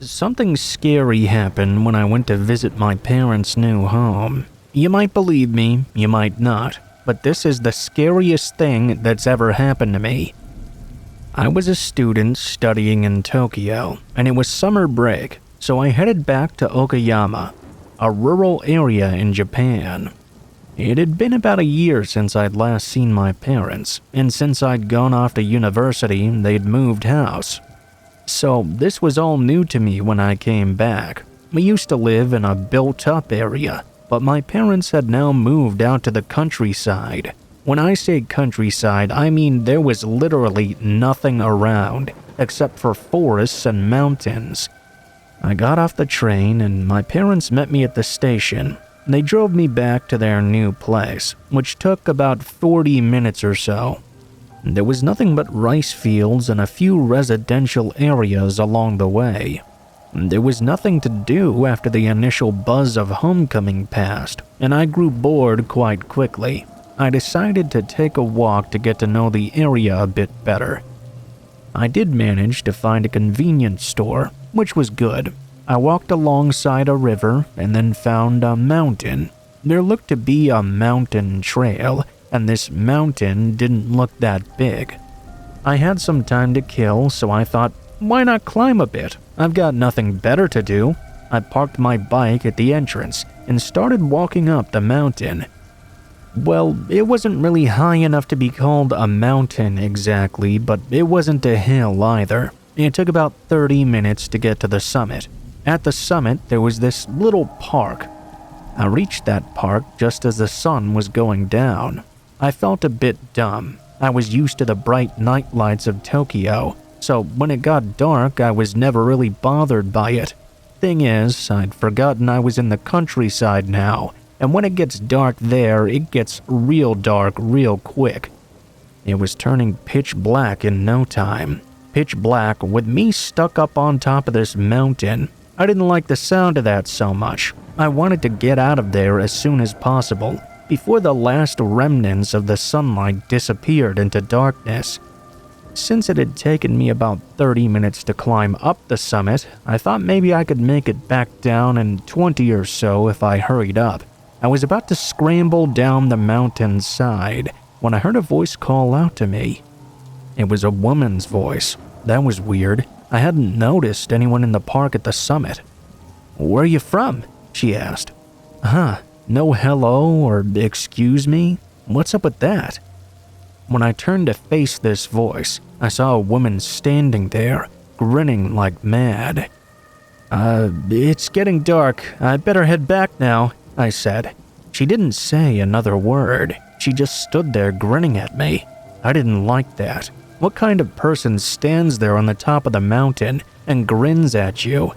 Something scary happened when I went to visit my parents' new home. You might believe me, you might not, but this is the scariest thing that's ever happened to me. I was a student studying in Tokyo, and it was summer break, so I headed back to Okayama, a rural area in Japan. It had been about a year since I'd last seen my parents, and since I'd gone off to university, they'd moved house. So this was all new to me when I came back. We used to live in a built-up area, but my parents had now moved out to the countryside. When I say countryside, I mean there was literally nothing around, except for forests and mountains. I got off the train and my parents met me at the station. They drove me back to their new place, which took about 40 minutes or so. There was nothing but rice fields and a few residential areas along the way. There was nothing to do after the initial buzz of homecoming passed, and I grew bored quite quickly. I decided to take a walk to get to know the area a bit better. I did manage to find a convenience store, which was good. I walked alongside a river and then found a mountain. There looked to be a mountain trail, and this mountain didn't look that big. I had some time to kill, so I thought, why not climb a bit? I've got nothing better to do. I parked my bike at the entrance and started walking up the mountain. Well, it wasn't really high enough to be called a mountain exactly, but it wasn't a hill either. It took about 30 minutes to get to the summit. At the summit, there was this little park. I reached that park just as the sun was going down. I felt a bit dumb. I was used to the bright night lights of Tokyo, so when it got dark, I was never really bothered by it. Thing is, I'd forgotten I was in the countryside now, and when it gets dark there, it gets real dark real quick. It was turning pitch black in no time. Pitch black with me stuck up on top of this mountain. I didn't like the sound of that so much. I wanted to get out of there as soon as possible, before the last remnants of the sunlight disappeared into darkness. Since it had taken me about 30 minutes to climb up the summit, I thought maybe I could make it back down in 20 or so if I hurried up. I was about to scramble down the mountain side when I heard a voice call out to me. It was a woman's voice. That was weird. I hadn't noticed anyone in the park at the summit. "Where are you from?" she asked. No hello or excuse me? What's up with that? When I turned to face this voice, I saw a woman standing there, grinning like mad. It's getting dark. I'd better head back now," I said. She didn't say another word. She just stood there grinning at me. I didn't like that. What kind of person stands there on the top of the mountain and grins at you?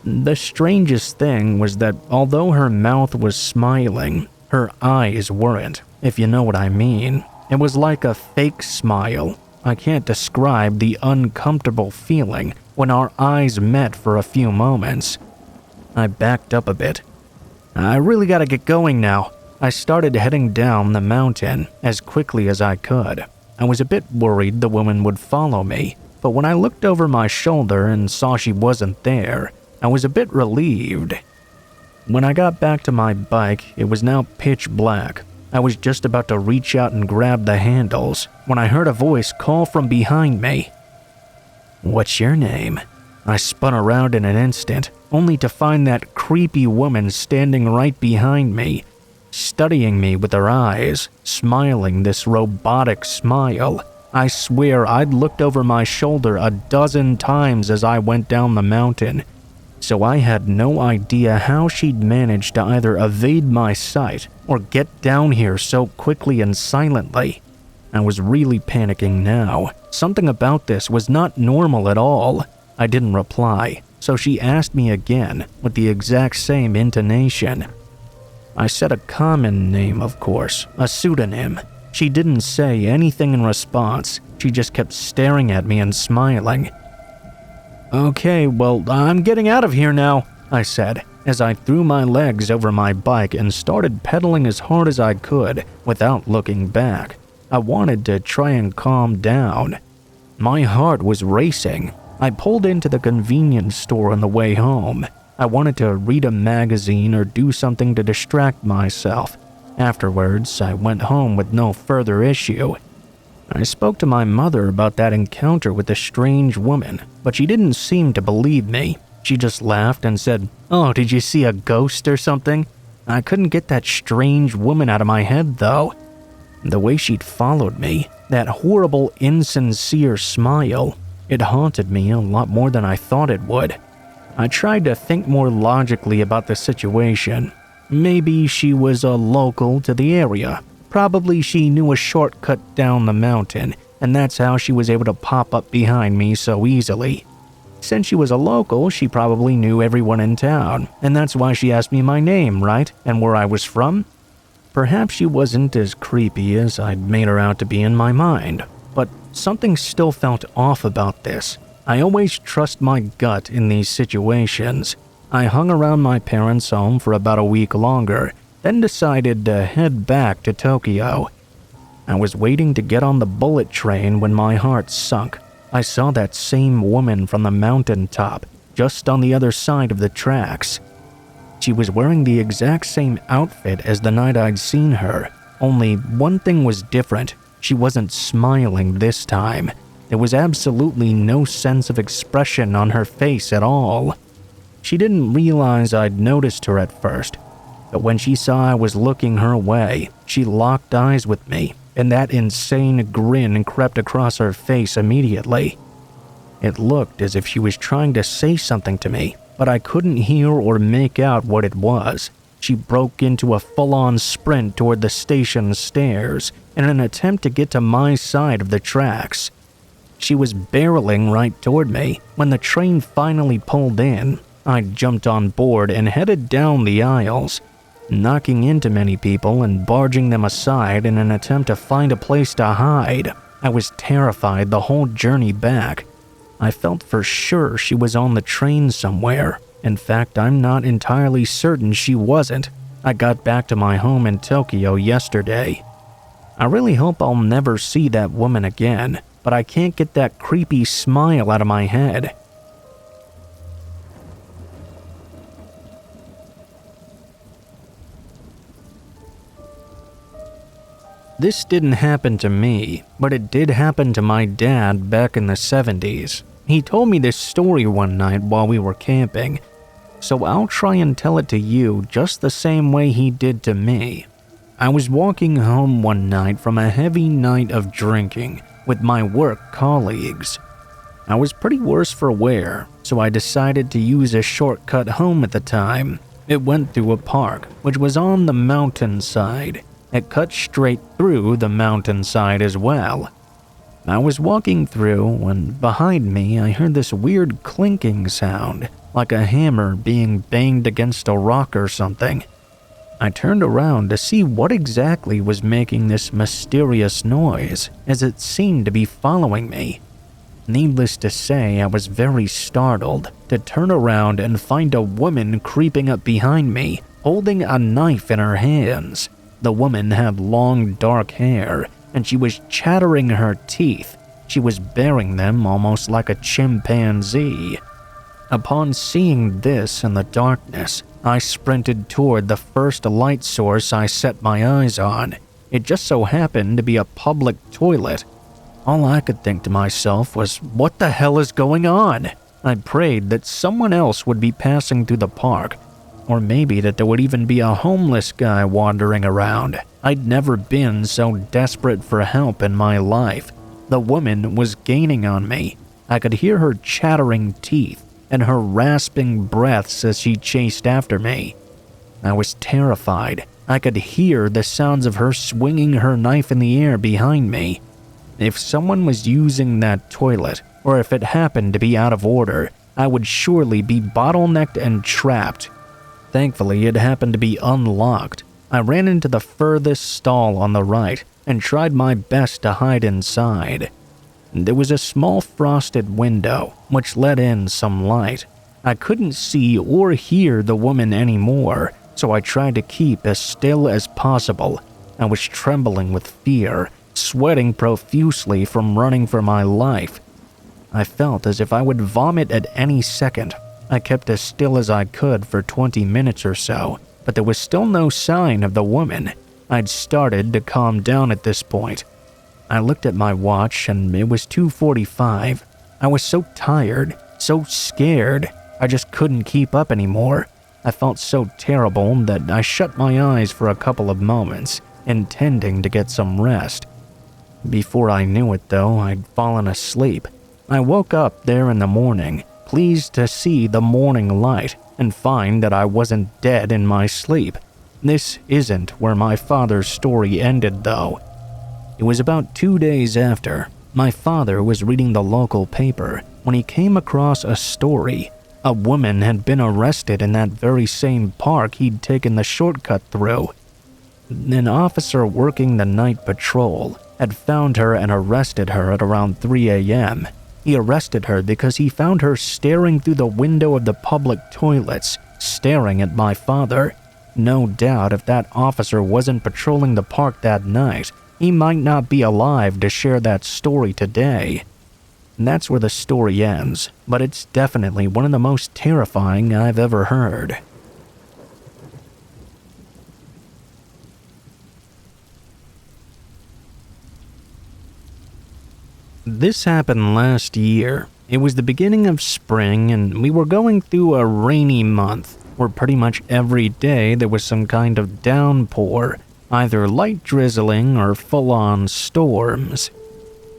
The strangest thing was that although her mouth was smiling, her eyes weren't, if you know what I mean. It was like a fake smile. I can't describe the uncomfortable feeling when our eyes met for a few moments. I backed up a bit. I really gotta get going now. I started heading down the mountain as quickly as I could. I was a bit worried the woman would follow me, but when I looked over my shoulder and saw she wasn't there, I was a bit relieved. When I got back to my bike, it was now pitch black. I was just about to reach out and grab the handles when I heard a voice call from behind me. "What's your name?" I spun around in an instant, only to find that creepy woman standing right behind me, studying me with her eyes, smiling this robotic smile. I swear I'd looked over my shoulder a dozen times as I went down the mountain, so I had no idea how she'd managed to either evade my sight or get down here so quickly and silently. I was really panicking now. Something about this was not normal at all. I didn't reply, so she asked me again with the exact same intonation. I said a common name, of course, a pseudonym. She didn't say anything in response. She just kept staring at me and smiling. "Okay, well, I'm getting out of here now," I said, as I threw my legs over my bike and started pedaling as hard as I could without looking back. I wanted to try and calm down. My heart was racing. I pulled into the convenience store on the way home. I wanted to read a magazine or do something to distract myself. Afterwards, I went home with no further issue. I spoke to my mother about that encounter with the strange woman, but she didn't seem to believe me. She just laughed and said, "Oh, did you see a ghost or something?" I couldn't get that strange woman out of my head, though. The way she'd followed me, that horrible, insincere smile, it haunted me a lot more than I thought it would. I tried to think more logically about the situation. Maybe she was a local to the area. Probably she knew a shortcut down the mountain, and that's how she was able to pop up behind me so easily. Since she was a local, she probably knew everyone in town, and that's why she asked me my name, right? And where I was from? Perhaps she wasn't as creepy as I'd made her out to be in my mind, but something still felt off about this. I always trust my gut in these situations. I hung around my parents' home for about a week longer, then decided to head back to Tokyo. I was waiting to get on the bullet train when my heart sunk. I saw that same woman from the mountaintop, just on the other side of the tracks. She was wearing the exact same outfit as the night I'd seen her, only one thing was different. She wasn't smiling this time. There was absolutely no sense of expression on her face at all. She didn't realize I'd noticed her at first, but when she saw I was looking her way, she locked eyes with me, and that insane grin crept across her face immediately. It looked as if she was trying to say something to me, but I couldn't hear or make out what it was. She broke into a full-on sprint toward the station stairs in an attempt to get to my side of the tracks. She was barreling right toward me. When the train finally pulled in, I jumped on board and headed down the aisles, knocking into many people and barging them aside in an attempt to find a place to hide. I was terrified the whole journey back. I felt for sure she was on the train somewhere. In fact, I'm not entirely certain she wasn't. I got back to my home in Tokyo yesterday. I really hope I'll never see that woman again, but I can't get that creepy smile out of my head. This didn't happen to me, but it did happen to my dad back in the 70s. He told me this story one night while we were camping, so I'll try and tell it to you just the same way he did to me. I was walking home one night from a heavy night of drinking with my work colleagues. I was pretty worse for wear, so I decided to use a shortcut home at the time. It went through a park, which was on the mountainside. It cut straight through the mountainside as well. I was walking through when behind me I heard this weird clinking sound, like a hammer being banged against a rock or something. I turned around to see what exactly was making this mysterious noise, as it seemed to be following me. Needless to say, I was very startled to turn around and find a woman creeping up behind me, holding a knife in her hands. The woman had long dark hair, and she was chattering her teeth. She was baring them almost like a chimpanzee. Upon seeing this in the darkness, I sprinted toward the first light source I set my eyes on. It just so happened to be a public toilet. All I could think to myself was, what the hell is going on? I prayed that someone else would be passing through the park, or maybe that there would even be a homeless guy wandering around. I'd never been so desperate for help in my life. The woman was gaining on me. I could hear her chattering teeth and her rasping breaths as she chased after me. I was terrified. I could hear the sounds of her swinging her knife in the air behind me. If someone was using that toilet, or if it happened to be out of order, I would surely be bottlenecked and trapped. Thankfully, it happened to be unlocked. I ran into the furthest stall on the right and tried my best to hide inside. There was a small frosted window, which let in some light. I couldn't see or hear the woman anymore, so I tried to keep as still as possible. I was trembling with fear, sweating profusely from running for my life. I felt as if I would vomit at any second. I kept as still as I could for 20 minutes or so, but there was still no sign of the woman. I'd started to calm down at this point. I looked at my watch and it was 2:45. I was so tired, so scared, I just couldn't keep up anymore. I felt so terrible that I shut my eyes for a couple of moments, intending to get some rest. Before I knew it though, I'd fallen asleep. I woke up there in the morning, pleased to see the morning light and find that I wasn't dead in my sleep. This isn't where my father's story ended though. It was about 2 days after. My father was reading the local paper when he came across a story. A woman had been arrested in that very same park he'd taken the shortcut through. An officer working the night patrol had found her and arrested her at around 3 a.m. He arrested her because he found her staring through the window of the public toilets, staring at my father. No doubt if that officer wasn't patrolling the park that night, he might not be alive to share that story today. And that's where the story ends, but it's definitely one of the most terrifying I've ever heard. This happened last year. It was the beginning of spring and we were going through a rainy month where pretty much every day there was some kind of downpour, either light drizzling or full-on storms.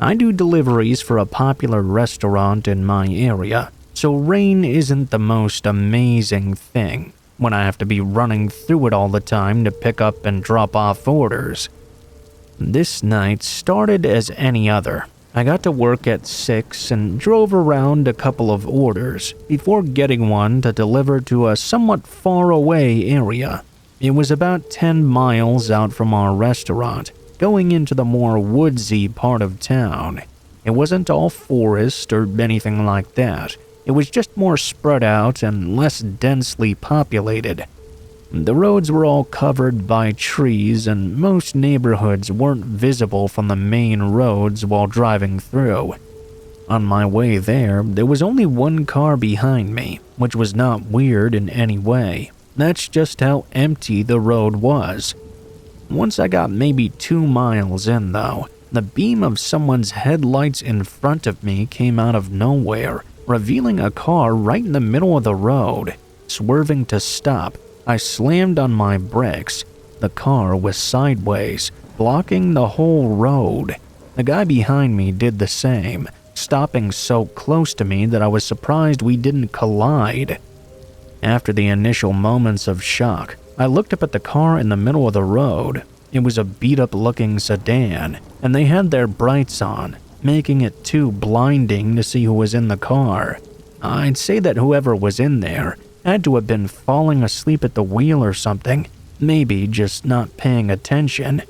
I do deliveries for a popular restaurant in my area, so rain isn't the most amazing thing when I have to be running through it all the time to pick up and drop off orders. This night started as any other. I got to work at 6 and drove around a couple of orders before getting one to deliver to a somewhat far away area. It was about 10 miles out from our restaurant, going into the more woodsy part of town. It wasn't all forest or anything like that. It was just more spread out and less densely populated. The roads were all covered by trees and most neighborhoods weren't visible from the main roads while driving through. On my way there was only one car behind me, which was not weird in any way. That's just how empty the road was. Once I got maybe 2 miles in though, the beam of someone's headlights in front of me came out of nowhere, revealing a car right in the middle of the road. Swerving to stop, I slammed on my brakes. The car was sideways, blocking the whole road. The guy behind me did the same, stopping so close to me that I was surprised we didn't collide. After the initial moments of shock, I looked up at the car in the middle of the road. It was a beat-up-looking sedan, and they had their brights on, making it too blinding to see who was in the car. I'd say that whoever was in there had to have been falling asleep at the wheel or something, maybe just not paying attention.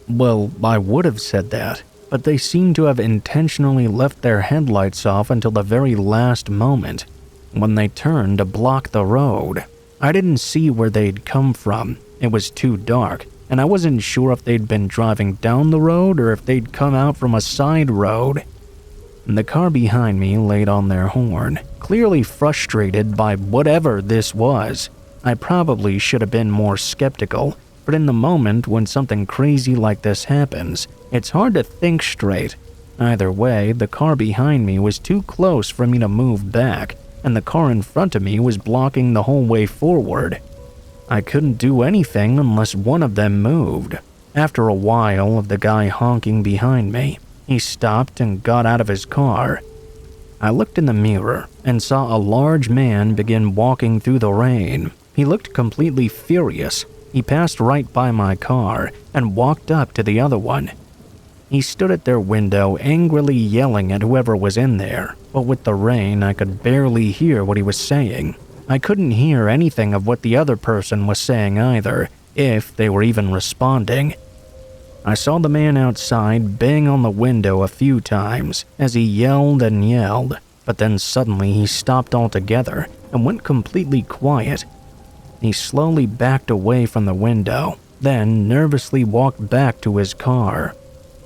Well, I would have said that, but they seemed to have intentionally left their headlights off until the very last moment, when they turned to block the road. I didn't see where they'd come from. It was too dark, and I wasn't sure if they'd been driving down the road or if they'd come out from a side road. The car behind me laid on their horn, clearly frustrated by whatever this was. I probably should have been more skeptical, but in the moment when something crazy like this happens, it's hard to think straight. Either way, the car behind me was too close for me to move back, and the car in front of me was blocking the whole way forward. I couldn't do anything unless one of them moved. After a while of the guy honking behind me, he stopped and got out of his car. I looked in the mirror and saw a large man begin walking through the rain. He looked completely furious. He passed right by my car and walked up to the other one. He stood at their window angrily yelling at whoever was in there, but with the rain I could barely hear what he was saying. I couldn't hear anything of what the other person was saying either, if they were even responding. I saw the man outside bang on the window a few times as he yelled and yelled, but then suddenly he stopped altogether and went completely quiet. He slowly backed away from the window, then nervously walked back to his car.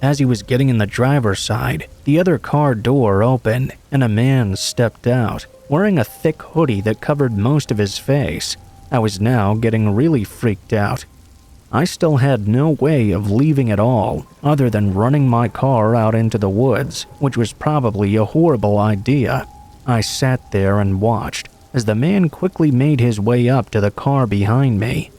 As he was getting in the driver's side, the other car door opened and a man stepped out, wearing a thick hoodie that covered most of his face. I was now getting really freaked out. I still had no way of leaving at all, other than running my car out into the woods, which was probably a horrible idea. I sat there and watched as the man quickly made his way up to the car behind me.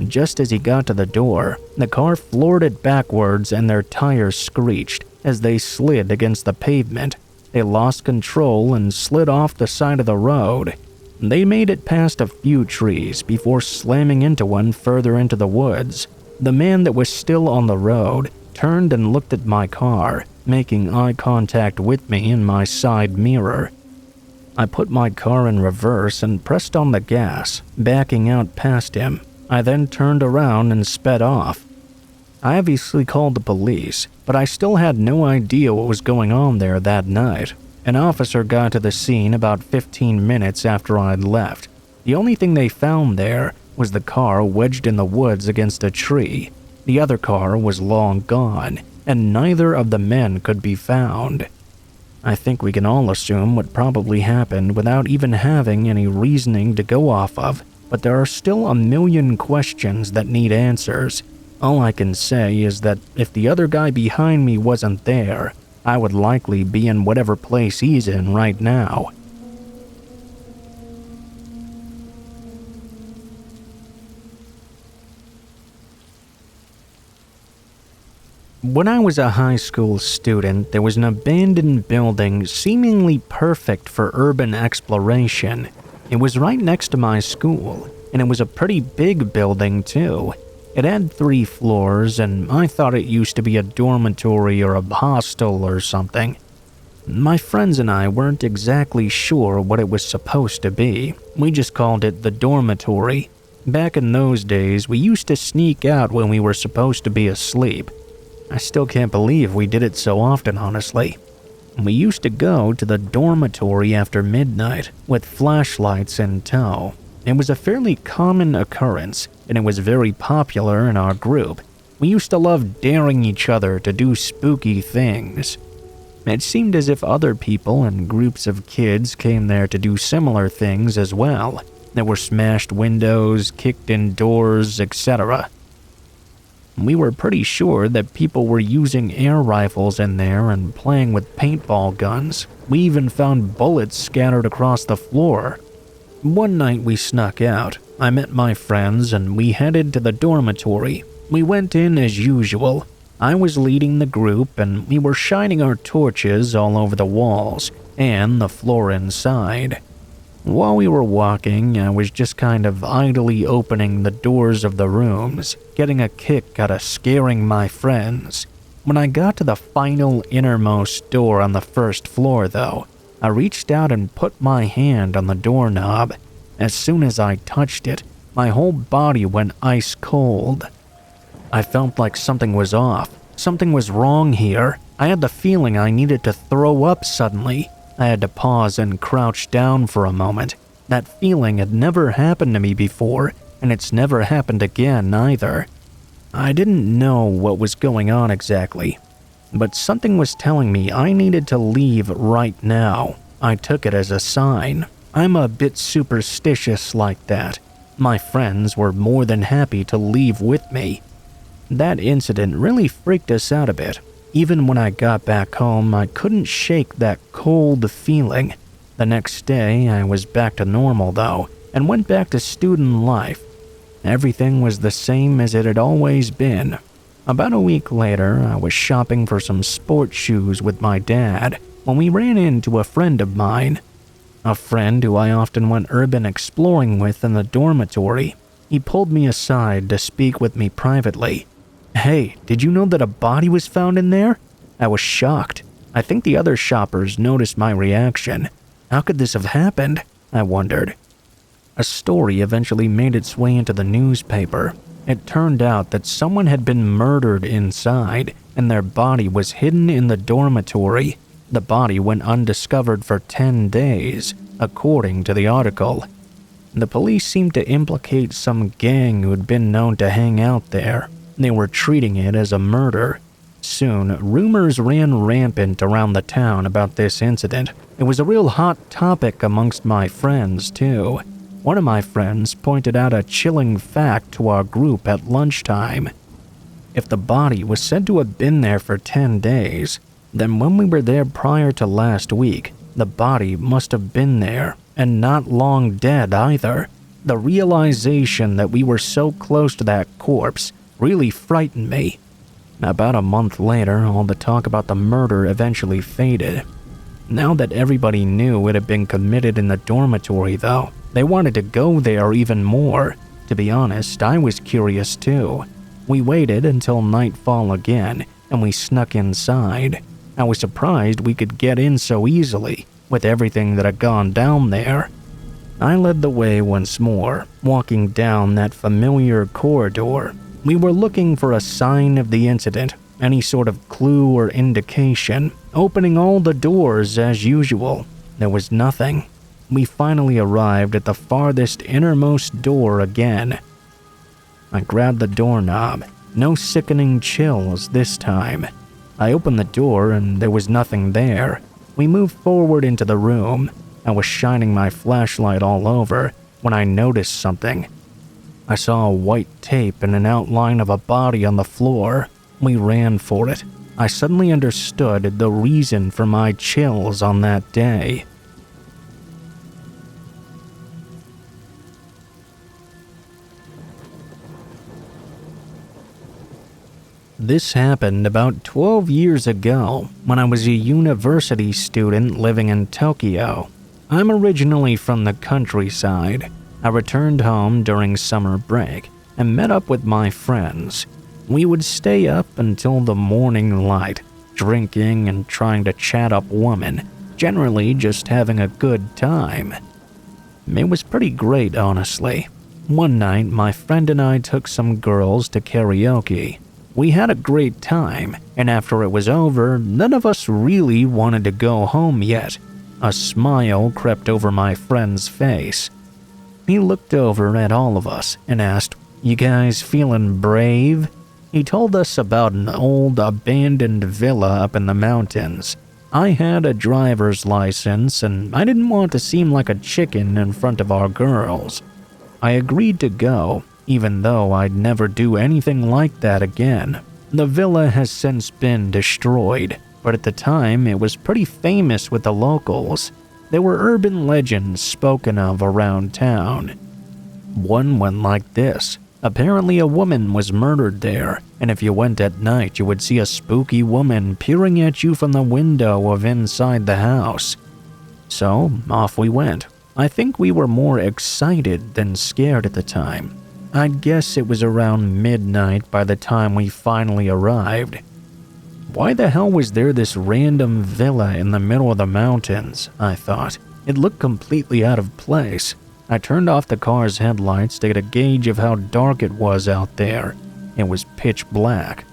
Just as he got to the door, the car floored it backwards and their tires screeched as they slid against the pavement. They lost control and slid off the side of the road. They made it past a few trees before slamming into one further into the woods. The man that was still on the road turned and looked at my car, making eye contact with me in my side mirror. I put my car in reverse and pressed on the gas, backing out past him. I then turned around and sped off. I obviously called the police, but I still had no idea what was going on there that night. An officer got to the scene about 15 minutes after I'd left. The only thing they found there was the car wedged in the woods against a tree. The other car was long gone, and neither of the men could be found. I think we can all assume what probably happened without even having any reasoning to go off of, but there are still a million questions that need answers. All I can say is that if the other guy behind me wasn't there, I would likely be in whatever place he's in right now. When I was a high school student, there was an abandoned building seemingly perfect for urban exploration. It was right next to my school, and it was a pretty big building too. It had 3 floors, and I thought it used to be a dormitory or a hostel or something. My friends and I weren't exactly sure what it was supposed to be. We just called it the dormitory. Back in those days, we used to sneak out when we were supposed to be asleep. I still can't believe we did it so often, honestly. We used to go to the dormitory after midnight with flashlights in tow. It was a fairly common occurrence, and it was very popular in our group. We used to love daring each other to do spooky things. It seemed as if other people and groups of kids came there to do similar things as well. There were smashed windows, kicked in doors, etc. We were pretty sure that people were using air rifles in there and playing with paintball guns. We even found bullets scattered across the floor. One night we snuck out. I met my friends and we headed to the dormitory. We went in as usual. I was leading the group and we were shining our torches all over the walls and the floor inside. While we were walking, I was just kind of idly opening the doors of the rooms, getting a kick out of scaring my friends. When I got to the final innermost door on the first floor, though, I reached out and put my hand on the doorknob. As soon as I touched it, my whole body went ice cold. I felt like something was off. Something was wrong here. I had the feeling I needed to throw up suddenly. I had to pause and crouch down for a moment. That feeling had never happened to me before, and it's never happened again either. I didn't know what was going on exactly, but something was telling me I needed to leave right now. I took it as a sign. I'm a bit superstitious like that. My friends were more than happy to leave with me. That incident really freaked us out a bit. Even when I got back home, I couldn't shake that cold feeling. The next day, I was back to normal though, and went back to student life. Everything was the same as it had always been. About a week later, I was shopping for some sports shoes with my dad when we ran into a friend of mine. A friend who I often went urban exploring with in the dormitory. He pulled me aside to speak with me privately. "Hey, did you know that a body was found in there?" I was shocked. I think the other shoppers noticed my reaction. How could this have happened? I wondered. A story eventually made its way into the newspaper. It turned out that someone had been murdered inside, and their body was hidden in the dormitory. The body went undiscovered for 10 days, according to the article. The police seemed to implicate some gang who had been known to hang out there. They were treating it as a murder. Soon, rumors ran rampant around the town about this incident. It was a real hot topic amongst my friends, too. One of my friends pointed out a chilling fact to our group at lunchtime. If the body was said to have been there for 10 days, then when we were there prior to last week, the body must have been there, and not long dead either. The realization that we were so close to that corpse really frightened me. About a month later, all the talk about the murder eventually faded. Now that everybody knew it had been committed in the dormitory, though, they wanted to go there even more. To be honest, I was curious too. We waited until nightfall again, and we snuck inside. I was surprised we could get in so easily, with everything that had gone down there. I led the way once more, walking down that familiar corridor. We were looking for a sign of the incident, any sort of clue or indication, opening all the doors as usual. There was nothing. We finally arrived at the farthest innermost door again. I grabbed the doorknob. No sickening chills this time. I opened the door and there was nothing there. We moved forward into the room. I was shining my flashlight all over when I noticed something. I saw a white tape and an outline of a body on the floor. We ran for it. I suddenly understood the reason for my chills on that day. This happened about 12 years ago when I was a university student living in Tokyo. I'm originally from the countryside. I returned home during summer break and met up with my friends. We would stay up until the morning light, drinking and trying to chat up women, generally just having a good time. It was pretty great, honestly. One night, my friend and I took some girls to karaoke. We had a great time, and after it was over, none of us really wanted to go home yet. A smile crept over my friend's face. He looked over at all of us and asked, "You guys feeling brave?" He told us about an old abandoned villa up in the mountains. I had a driver's license and I didn't want to seem like a chicken in front of our girls. I agreed to go, even though I'd never do anything like that again. The villa has since been destroyed, but at the time it was pretty famous with the locals. There were urban legends spoken of around town. One went like this. Apparently a woman was murdered there, and if you went at night you would see a spooky woman peering at you from the window of inside the house. So off we went. I think we were more excited than scared at the time. I'd guess it was around midnight by the time we finally arrived. Why the hell was there this random villa in the middle of the mountains, I thought. It looked completely out of place. I turned off the car's headlights to get a gauge of how dark it was out there. It was pitch black.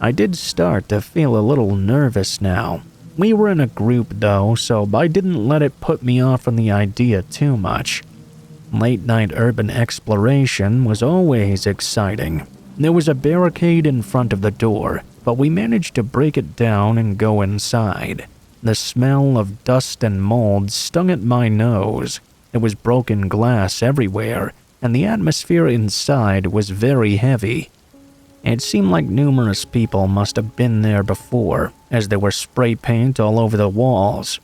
I did start to feel a little nervous now. We were in a group though, so I didn't let it put me off from the idea too much. Late-night urban exploration was always exciting. There was a barricade in front of the door, but we managed to break it down and go inside. The smell of dust and mold stung at my nose. There was broken glass everywhere, and the atmosphere inside was very heavy. It seemed like numerous people must have been there before, as there was spray paint all over the walls.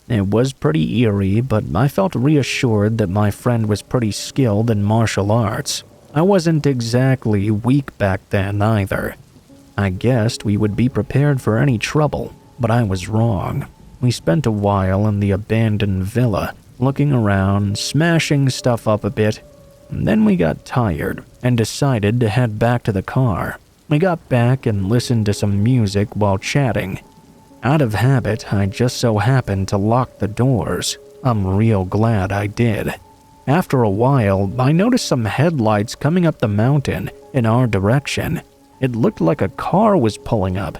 It was pretty eerie, but I felt reassured that my friend was pretty skilled in martial arts. I wasn't exactly weak back then either. I guessed we would be prepared for any trouble, but I was wrong. We spent a while in the abandoned villa, looking around, smashing stuff up a bit. Then we got tired and decided to head back to the car. We got back and listened to some music while chatting. Out of habit, I just so happened to lock the doors. I'm real glad I did. After a while, I noticed some headlights coming up the mountain in our direction. It looked like a car was pulling up.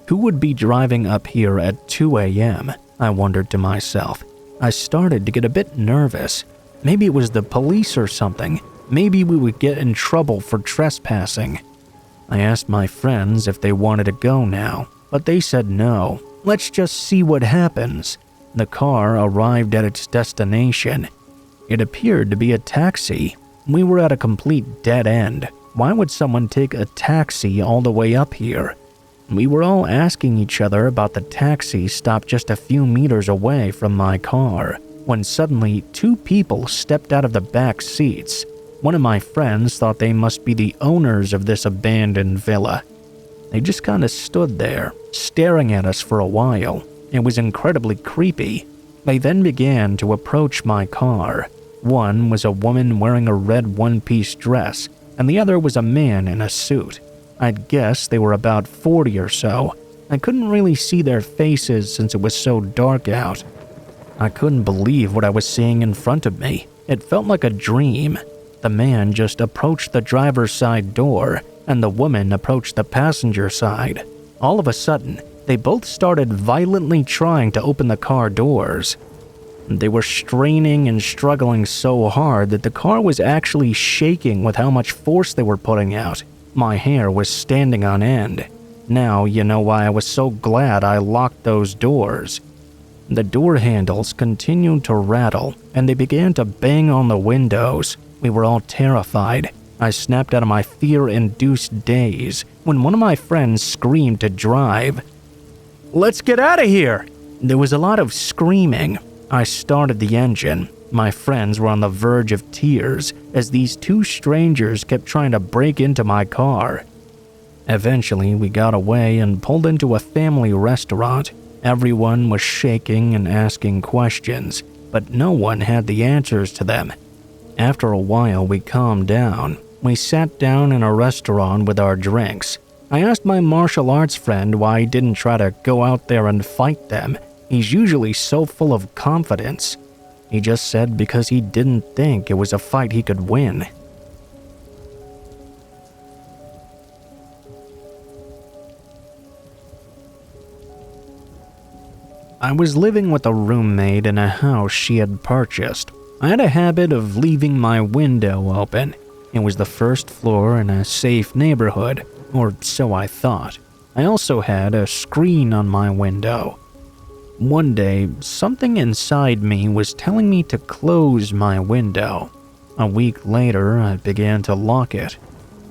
Who would be driving up here at 2 a.m.? I wondered to myself. I started to get a bit nervous. Maybe it was the police or something. Maybe we would get in trouble for trespassing. I asked my friends if they wanted to go now, but they said no. Let's just see what happens. The car arrived at its destination. It appeared to be a taxi. We were at a complete dead end. Why would someone take a taxi all the way up here? We were all asking each other about the taxi stopped just a few meters away from my car, when suddenly 2 people stepped out of the back seats. One of my friends thought they must be the owners of this abandoned villa. They just kind of stood there, staring at us for a while. It was incredibly creepy. They then began to approach my car. One was a woman wearing a red one-piece dress, and the other was a man in a suit. I'd guess they were about 40 or so. I couldn't really see their faces since it was so dark out. I couldn't believe what I was seeing in front of me. It felt like a dream. The man just approached the driver's side door, and the woman approached the passenger side. All of a sudden, they both started violently trying to open the car doors. They were straining and struggling so hard that the car was actually shaking with how much force they were putting out. My hair was standing on end. Now you know why I was so glad I locked those doors. The door handles continued to rattle, and they began to bang on the windows. We were all terrified. I snapped out of my fear-induced daze when one of my friends screamed to drive. "Let's get out of here!" There was a lot of screaming. I started the engine. My friends were on the verge of tears as these 2 strangers kept trying to break into my car. Eventually, we got away and pulled into a family restaurant. Everyone was shaking and asking questions, but no one had the answers to them. After a while, we calmed down. We sat down in a restaurant with our drinks. I asked my martial arts friend why he didn't try to go out there and fight them. He's usually so full of confidence. He just said because he didn't think it was a fight he could win. I was living with a roommate in a house she had purchased. I had a habit of leaving my window open. It was the first floor in a safe neighborhood, or so I thought. I also had a screen on my window. One day, something inside me was telling me to close my window. A week later, I began to lock it.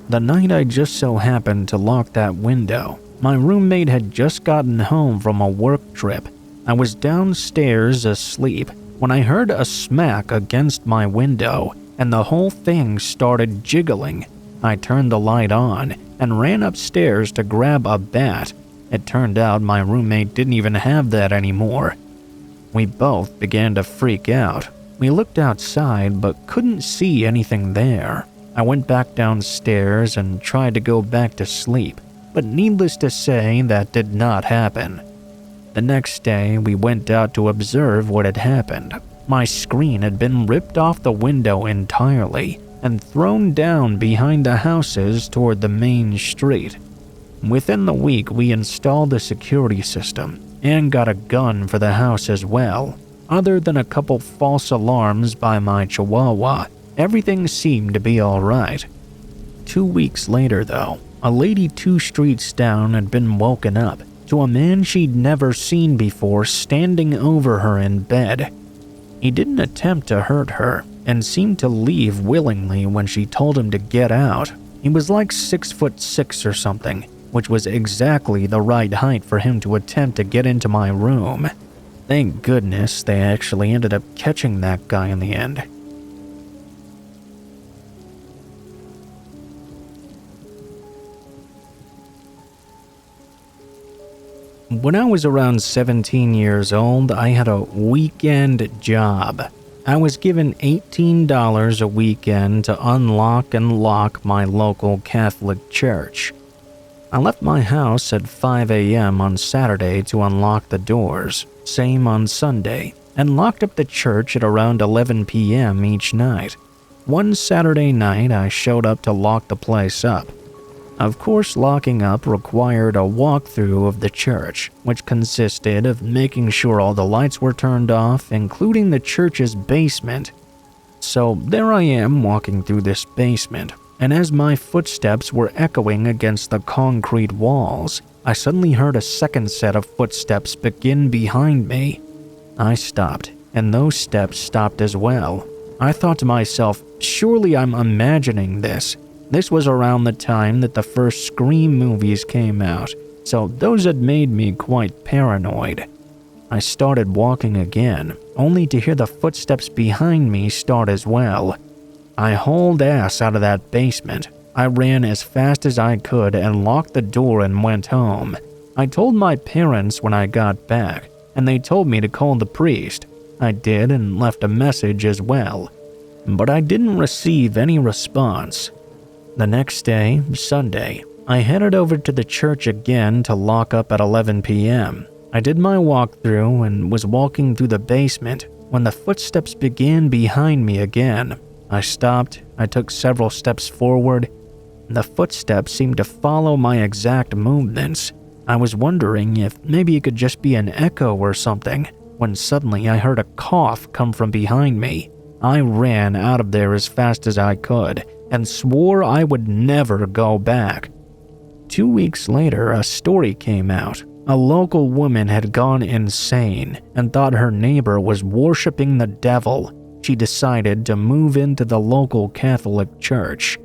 The night I just so happened to lock that window, my roommate had just gotten home from a work trip. I was downstairs asleep when I heard a smack against my window, and the whole thing started jiggling. I turned the light on and ran upstairs to grab a bat. It turned out my roommate didn't even have that anymore. We both began to freak out. We looked outside but couldn't see anything there. I went back downstairs and tried to go back to sleep, but needless to say, that did not happen. The next day, we went out to observe what had happened. My screen had been ripped off the window entirely and thrown down behind the houses toward the main street. Within the week, we installed a security system and got a gun for the house as well. Other than a couple false alarms by my chihuahua, everything seemed to be alright. 2 weeks later, though, a lady 2 streets down had been woken up to a man she'd never seen before standing over her in bed. He didn't attempt to hurt her and seemed to leave willingly when she told him to get out. He was like 6'6" or something, which was exactly the right height for him to attempt to get into my room. Thank goodness they actually ended up catching that guy in the end. When I was around 17 years old, I had a weekend job. I was given $18 a weekend to unlock and lock my local Catholic church. I left my house at 5 a.m. on Saturday to unlock the doors, same on Sunday, and locked up the church at around 11 p.m. each night. One Saturday night, I showed up to lock the place up. Of course, locking up required a walkthrough of the church, which consisted of making sure all the lights were turned off, including the church's basement. So there I am walking through this basement, and as my footsteps were echoing against the concrete walls, I suddenly heard a second set of footsteps begin behind me. I stopped, and those steps stopped as well. I thought to myself, surely I'm imagining this. This was around the time that the first Scream movies came out, so those had made me quite paranoid. I started walking again, only to hear the footsteps behind me start as well. I hauled ass out of that basement. I ran as fast as I could and locked the door and went home. I told my parents when I got back, and they told me to call the priest. I did and left a message as well, but I didn't receive any response. The next day, Sunday, I headed over to the church again to lock up at 11 p.m. I did my walkthrough and was walking through the basement when the footsteps began behind me again. I stopped, I took several steps forward, and the footsteps seemed to follow my exact movements. I was wondering if maybe it could just be an echo or something, when suddenly I heard a cough come from behind me. I ran out of there as fast as I could and swore I would never go back. 2 weeks later, a story came out. A local woman had gone insane and thought her neighbor was worshiping the devil. She decided to move into the local Catholic church.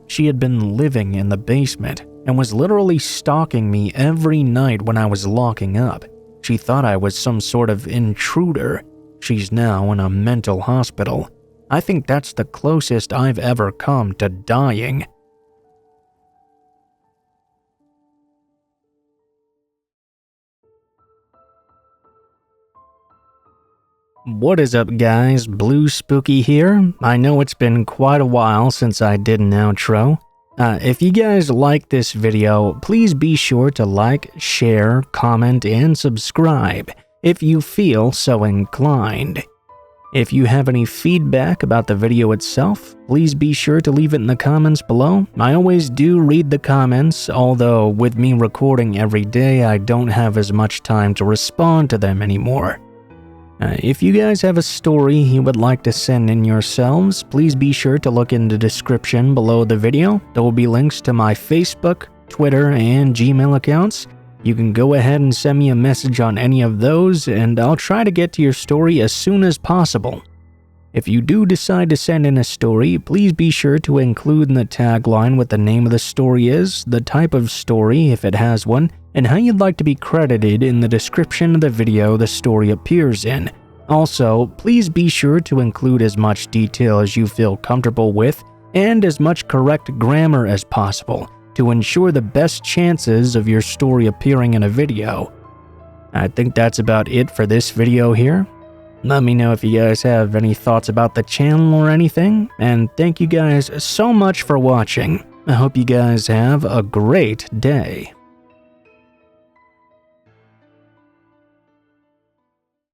She had been living in the basement and was literally stalking me every night when I was locking up. She thought I was some sort of intruder. She's now in a mental hospital. I think that's the closest I've ever come to dying. What is up, guys? Blue Spooky here. I know it's been quite a while since I did an outro. If you guys like this video, please be sure to like, share, comment, and subscribe if you feel so inclined. If you have any feedback about the video itself, please be sure to leave it in the comments below. I always do read the comments, although with me recording every day, I don't have as much time to respond to them anymore. If you guys have a story you would like to send in yourselves, please be sure to look in the description below the video. There will be links to my Facebook, Twitter, and Gmail accounts. You can go ahead and send me a message on any of those, and I'll try to get to your story as soon as possible. If you do decide to send in a story, please be sure to include in the tagline what the name of the story is, the type of story if it has one, and how you'd like to be credited in the description of the video the story appears in. Also, please be sure to include as much detail as you feel comfortable with and as much correct grammar as possible to ensure the best chances of your story appearing in a video. I think that's about it for this video here. Let me know if you guys have any thoughts about the channel or anything, and thank you guys so much for watching. I hope you guys have a great day.